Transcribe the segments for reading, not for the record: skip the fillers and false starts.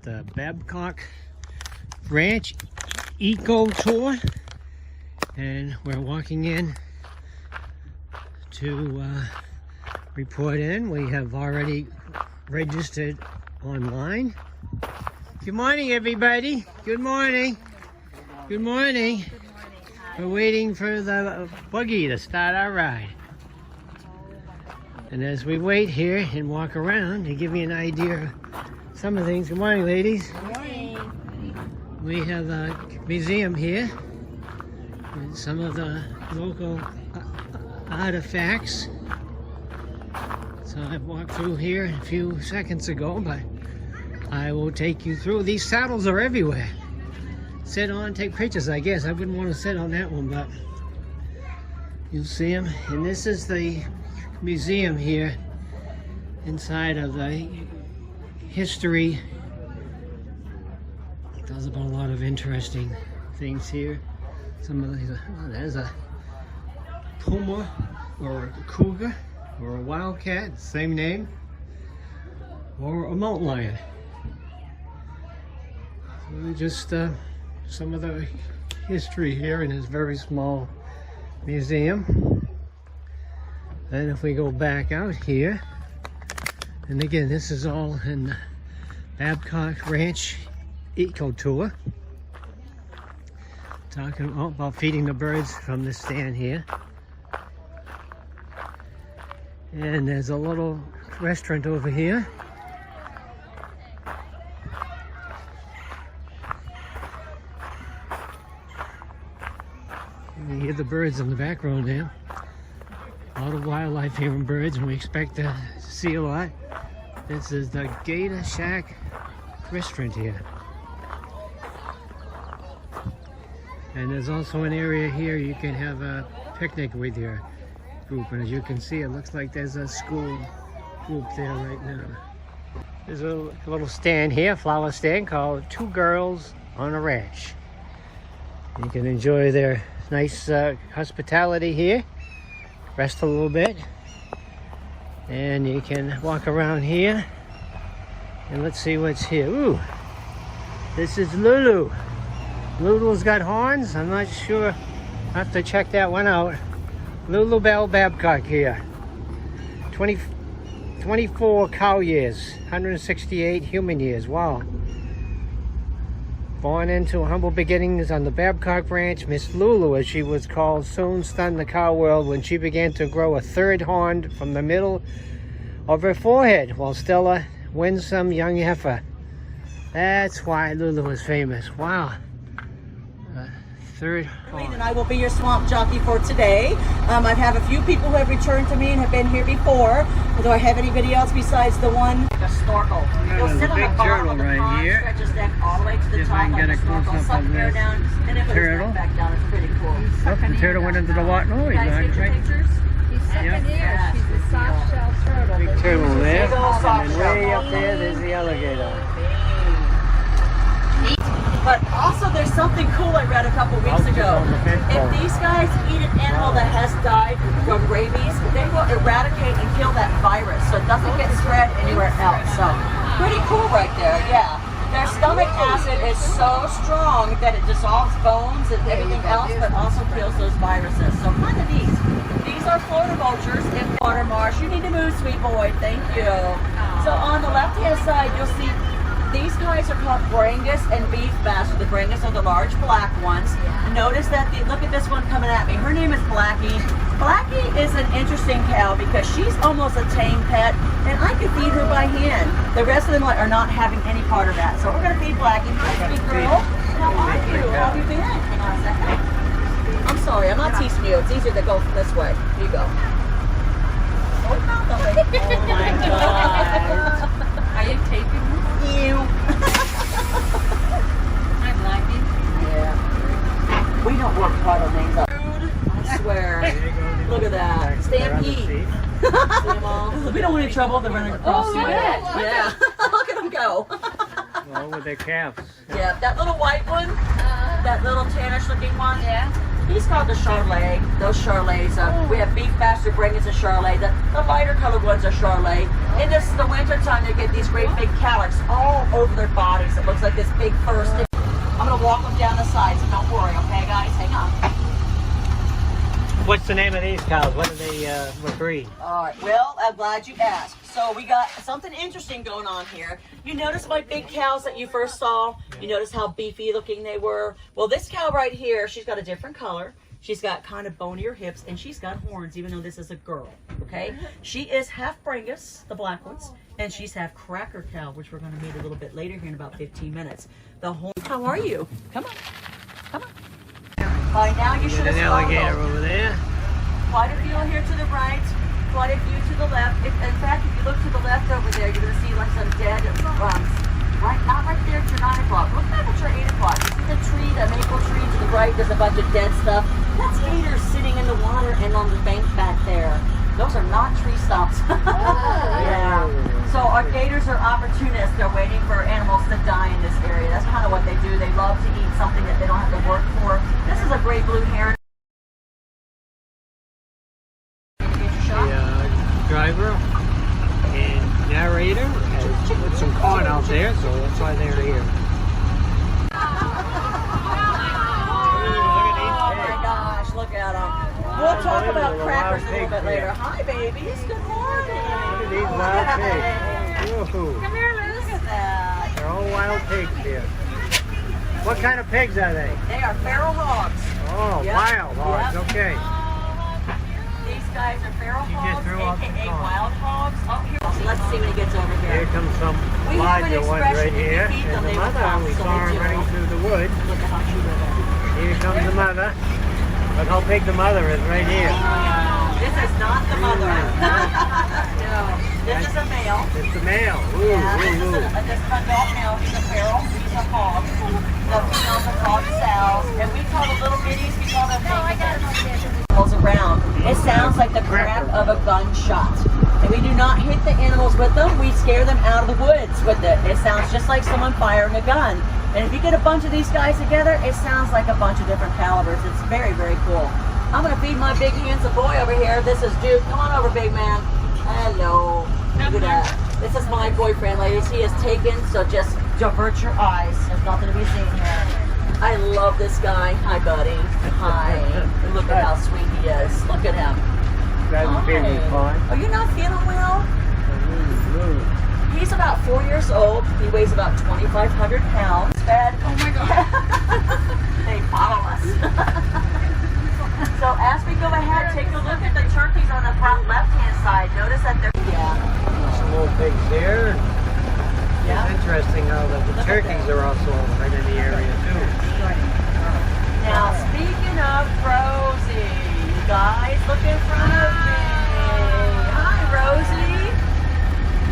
at the Babcock Ranch Eco Tour, and we're walking in to report in. We have already registered online. Good morning, everybody. Good morning. Good morning. We're waiting for the buggy to start our ride. And as we wait here and walk around to give you an idea of some of the things. Good morning, ladies. Good morning. We have a museum here and some of the local artifacts. So I walked through here a few seconds ago, but I will take you through. These saddles are everywhere. Sit on, take pictures, I guess. I wouldn't want to sit on that one, but you'll see them. And this is the museum here inside of the history. It does about a lot of interesting things here. Some of these, oh, there's a puma or a cougar or a wildcat, same name, or a mountain lion. So just some of the history here in this very small museum. And if we go back out here, and again, this is all in the Babcock Ranch Eco Tour. Talking about feeding the birds from the stand here. And there's a little restaurant over here. You hear the birds in the background there. A lot of wildlife here and birds, and we expect to see a lot. This is the Gator Shack restaurant here. And there's also an area here you can have a picnic with your group. And as you can see, it looks like there's a school group there right now. There's a little stand here, flower stand, called Two Girls on a Ranch. You can enjoy their nice hospitality here. Rest a little bit, and you can walk around here, and let's see what's here. Ooh, this is Lulu. Lulu's got horns. I'm not sure. I have to check that one out. Lulu Bell Babcock here. 24 cow years, 168 human years. Wow. Born into humble beginnings on the Babcock Ranch, Miss Lulu, as she was called, soon stunned the cow world when she began to grow a third horn from the middle of her forehead, while still a winsome young heifer. That's why Lulu was famous. Wow. Third horn. Darlene and I will be your swamp jockey for today. I have a few people who have returned to me and have been here before. Do I have anybody else besides the one? The snorkel. You'll sit on the bottom of the pond, stretch his neck all the way to the top like a snorkel, suck air down, and then put his neck back down. It's pretty cool. Oh, the turtle went into the water. No, he's not. Right. He's sucking air. She's a soft shell turtle. Big turtle there. Big old soft And then way up there, there's the alligator. But also there's something cool I read a couple weeks ago. If these guys eat an animal that has died from rabies, they will eradicate and kill that virus so it doesn't get spread anywhere else. So pretty cool right there, yeah. Their stomach acid is so strong that it dissolves bones and everything else, but also kills those viruses. So kind of neat. These are Florida vultures in water marsh. You need to move, sweet boy. Thank you. So on the left-hand side, you'll see these guys are called Brangus and beef bass. The Brangus are the large black ones. Notice that, look at this one coming at me. Her name is Blackie. Blackie is an interesting cow because she's almost a tame pet, and I could feed her by hand. The rest of them are not having any part of that. So we're going to feed Blackie. Hi, sweet girl. How are you? How have you been? Hang on a second. I'm sorry, I'm not teaching you. It's easier to go this way. Here you go. Oh, no. Oh my God. Are you taping me? Ew. I'm liking. Yeah. We don't work hard on things. I swear. Look at that. Stampede. We don't want any trouble. They're running across the way. Yeah. Look at them go. Well, with their calves. Yeah, that little white one, that little tannish looking one. Yeah. He's called the Charlet. Those Charlets, we have beef bastard bringers a Charlet. The lighter colored ones are Charlet. In the winter time, they get these great big calyx all over their bodies. It looks like this big fur stick. I'm gonna walk them down the sides, so don't worry, okay guys? Hang on. What's the name of these cows? What do they what breed? All right, well, I'm glad you asked. So we got something interesting going on here. You notice my big cows that you first saw? You notice how beefy looking they were? Well, this cow right here, she's got a different color. She's got kind of bonier hips, and she's got horns, even though this is a girl, okay? She is half Brangus, the black ones, and she's half Cracker Cow, which we're gonna meet a little bit later here in about 15 minutes. The whole, how are you? Come on, come on. By now you should have an alligator over there. Quite a few here to the right, quite a few to the left. In fact, if you look to the left over there, you're going to see like some dead right, not right there to 9 o'clock. Look back at your 8 o'clock. You see the tree, the maple tree to the right, there's a bunch of dead stuff. That's gators sitting in the water and on the bank back there. Those are not tree stumps. Yeah. So our gators are opportunists. They're waiting for animals to die in this area. That's kind of what they do. They love to eat something that they don't have to work for. This is a great blue heron. The driver and narrator has put some corn out there, so that's why they're here. Oh my gosh, look at them. We'll talk about crackers a little bit later. Hi, babies. Good morning. Look at these wild pigs. Woohoo. Come here, Liz. Look at that. They're all wild pigs here. What kind of pigs are they? They are feral hogs. Oh, Yep. wild hogs. Yep. Okay. These guys are feral You just hogs, threw out the aka hogs. wild hogs. Oh, here. So let's see when he gets over Here here. comes some We have an larger ones expression, right if you here. feed them, And the they will mother, come, we so saw we her do. running through the woods. Look at how cute they are. Here comes the mother. Look how big the mother is right here. This is not the mother. No, this is a male. It's the male. Ooh, Yeah, this is ooh, ooh. this is an adult male. He's a feral. He's a hog. The females are called sows, and we call the little bitties. We call them animals around. It sounds like the crack of a gunshot. And we do not hit the animals with them. We scare them out of the woods with it. It sounds just like someone firing a gun. And if you get a bunch of these guys together, it sounds like a bunch of different calibers. It's very, very cool. I'm gonna feed my big handsome boy over here. This is Duke. Come on over, big man. Hello. Look at that. This is my boyfriend, ladies. He is taken, so just divert your eyes. There's nothing to be seen here. I love this guy. Hi, buddy. Hi. Look at how sweet he is. Look at him. That's feeling fine. Are you not feeling well? He's about 4 years old. He weighs about 2,500 pounds. Fed. Oh my God. They follow us. So as we go ahead, take a look at the turkeys on the front left-hand side. Notice that they're Some little pigs here. Yeah. It's interesting how the turkeys are also right in the area too. Now, speaking of Rosie, you guys, look in front of me. Hi, Rosie.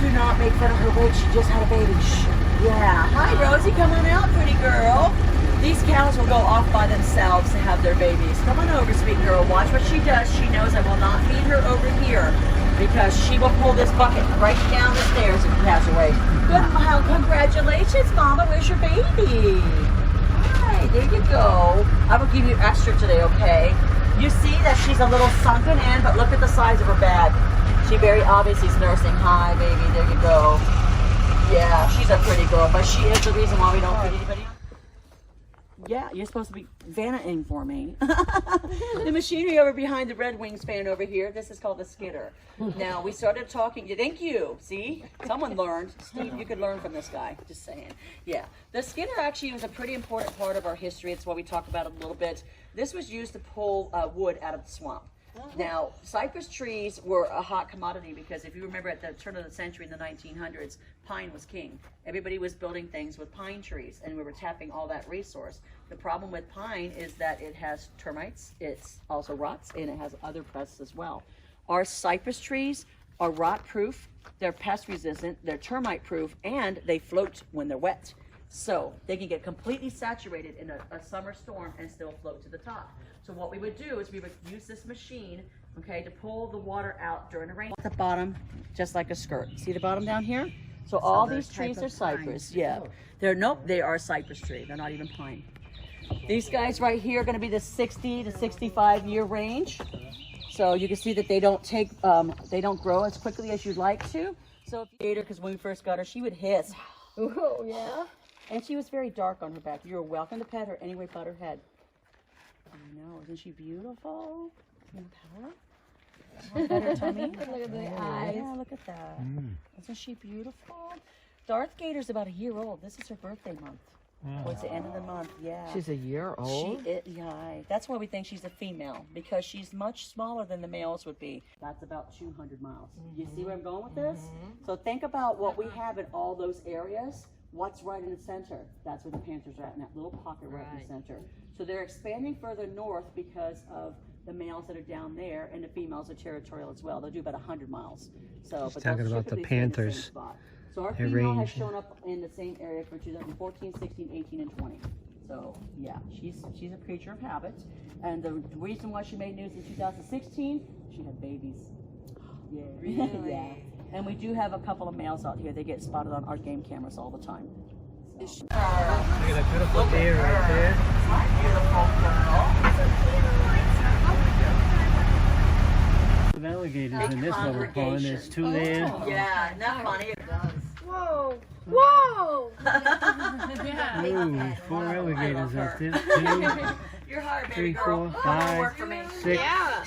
Do not make fun of her weight. She just had a baby. Shh. Yeah. Hi, Rosie. Come on out, pretty girl. These cows will go off by themselves to have their babies. Come on over, sweet girl. Watch what she does. She knows I will not feed her over here because she will pull this bucket right down the stairs if he has her way. Good. Well, congratulations, Mama. Where's your baby? Hi, there you go. I will give you extra today, okay? You see that she's a little sunken in, but look at the size of her bag. She very obviously is nursing. Hi, baby. There you go. Yeah, she's a pretty girl, but she is the reason why we don't feed anybody. Yeah, you're supposed to be vanning for me. The machinery over behind the Red Wings fan over here, this is called the skidder. Now, we started talking, thank you, see? Someone learned. Steve, you could learn from this guy, just saying. Yeah, the skidder actually was a pretty important part of our history. It's what we talk about a little bit. This was used to pull wood out of the swamp. Now, cypress trees were a hot commodity because if you remember at the turn of the century in the 1900s, pine was king. Everybody was building things with pine trees and we were tapping all that resource. The problem with pine is that it has termites, it's also rots, and it has other pests as well. Our cypress trees are rot proof, they're pest resistant, they're termite proof, and they float when they're wet. So they can get completely saturated in a summer storm and still float to the top. So what we would do is we would use this machine, okay, to pull the water out during the rain. At the bottom, just like a skirt. See the bottom down here? So all these trees are cypress. Yeah. They are cypress tree. They're not even pine. These guys right here are going to be the 60 to 65 year range. So you can see that they don't grow as quickly as you'd like to. So if you ate her, because when we first got her, she would hiss. Oh, yeah. And she was very dark on her back. You're welcome to pet her anyway but her head. I know, isn't she beautiful? You want to pet her? Want to pet her tummy? Look at the eyes. Yeah, look at that. Isn't she beautiful? Darth Gator's about a year old. This is her birthday month. Towards the end of the month, yeah. She's a year old? Yeah. That's why we think she's a female, because she's much smaller than the males would be. That's about 200 miles. You see where I'm going with this? So think about what we have in all those areas. What's right in the center? That's where the Panthers are at, in that little pocket right in the center. So they're expanding further north because of the males that are down there, and the females are territorial as well. They'll do about 100 miles. So, She's but talking they'll about the typically stay in the same Panthers. spot. So our Their female has range. shown up in the same area for 2014, 16, 18, and 20. So yeah, she's a creature of habit. And the reason why she made news in 2016, she had babies. Yeah. Really? Yeah. And we do have a couple of males out here. They get spotted on our game cameras all the time. So. Look at that beautiful deer right there. With alligators in this little pond. There's two there. Yeah, isn't that funny? Whoa. Whoa. Yeah. Ooh, 4 alligators I up there. love 2, You're hard, baby 3, girl. 4, Come on, 5, work for me. 6. Yeah.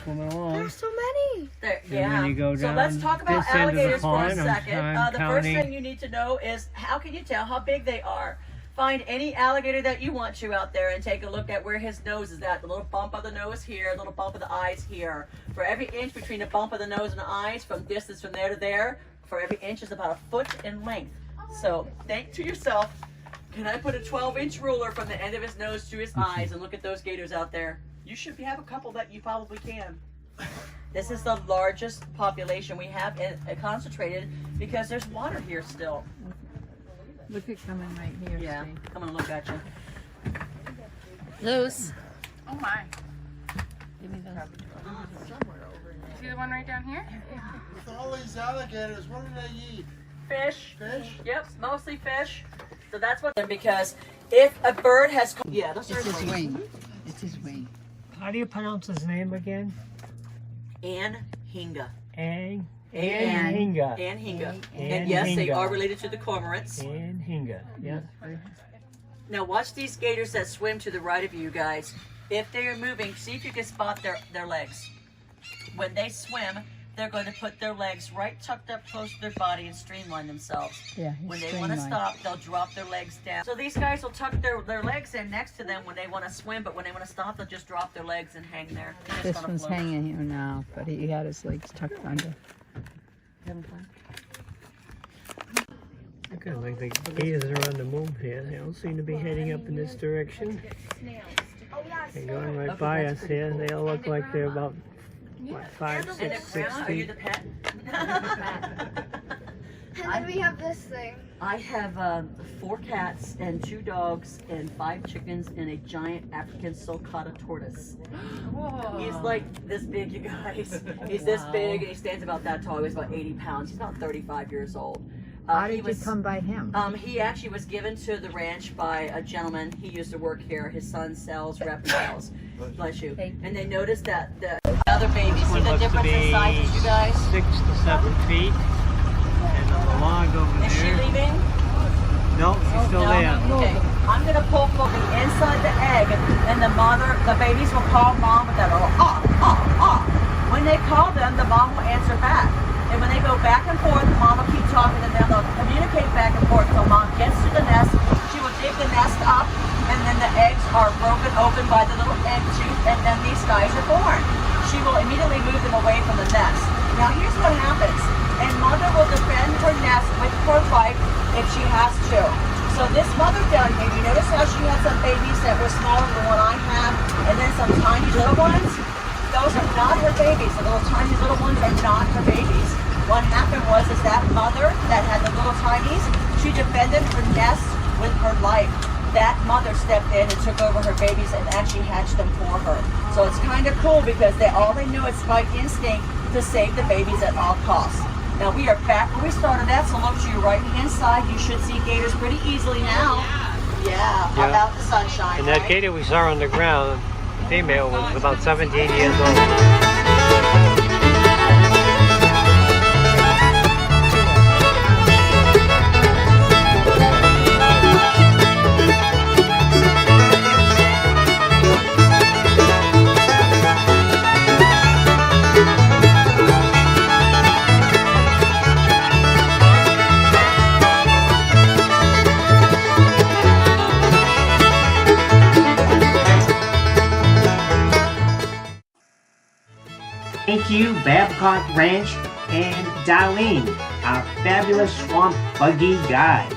Swimming along. There's so many. There, And yeah. when you go So down let's talk about this end of the alligators for a pond, I'm second. The first counting. thing you need to know is, how can you tell how big they are? Find any alligator that you want to out there and take a look at where his nose is at. The little bump of the nose here, the little bump of the eyes here. For every inch between the bump of the nose and the eyes, from distance from there to there, for every inch is about 1 foot in length. So think to yourself, can I put a 12-inch ruler from the end of his nose to his eyes and look at those gators out there? You should have a couple that you probably can. This is the largest population we have concentrated because there's water here still. Look at coming right here. Yeah, Steve. come and look at you. Loose. Oh my. Give me those. See the one right down here? All these alligators, what do they eat? Fish. Fish? Yep, mostly fish. So that's what. Because if a bird has, yeah, those are It's his wing. It's his wing. How do you pronounce his name again? Anhinga. Anhinga. Anhinga. And yes, they Anhinga. are related to the cormorants. Anhinga. Yeah. Now watch these gators that swim to the right of you guys. If they are moving, see if you can spot their legs. When they swim, they're going to put their legs right tucked up close to their body and streamline themselves. Yeah, he's When they want to streamlined. stop, they'll drop their legs down. So these guys will tuck their legs in next to them when they want to swim, but when they want to stop, they'll just drop their legs and hang there. They're just This gonna one's float. hanging here now, but he had his legs tucked under. Having fun? Look at like the gators are on the move here. They all seem to be heading up in this direction. They're going right by us here. They all look like they're about, what, 5, And 6, the 6 grandma, are you feet. the pet? And then we have this thing. I have 4 cats and 2 dogs and 5 chickens and a giant African sulcata tortoise. He's like this big, you guys. He's this big and he stands about that tall. He weighs about 80 pounds. He's about 35 years old. How He did was- you come by him? He actually was given to the ranch by a gentleman. He used to work here. His son sells reptiles. Bless you. And they noticed that the other babies, see One the looks to difference in be sizes, you guys? 6 to 7 feet. And on the log over Is she there. leaving? No, she's still there. Okay, I'm gonna pull from the inside the egg, and the babies will call mom with that little When they call them, the mom will answer back. And when they go back and forth, the mom will keep talking, and then they'll communicate back and forth. So mom gets to the nest, she will dig the nest up, and then the eggs are broken open by the little egg tooth, and then these guys are born. She will immediately move them away from the nest. Now here's what happens. And mother will defend her nest with her life if she has to. So this mother down here, you notice how she had some babies that were smaller than what I have, and then some tiny little ones? Those are not her babies. The little tiny little ones are not her babies. What happened was that mother that had the little tinies, she defended her nest with her life. That mother stepped in and took over her babies and actually hatched them for her. So it's kind of cool because all they know is by instinct to save the babies at all costs. Now we are back where we started at, so look to your right hand side. You should see gators pretty easily now. Yeah, Yeah. about the sunshine. And that right? gator we saw on the ground, female, was about 17 years old. Thank you, Babcock Ranch and Darlene, our fabulous swamp buggy guide.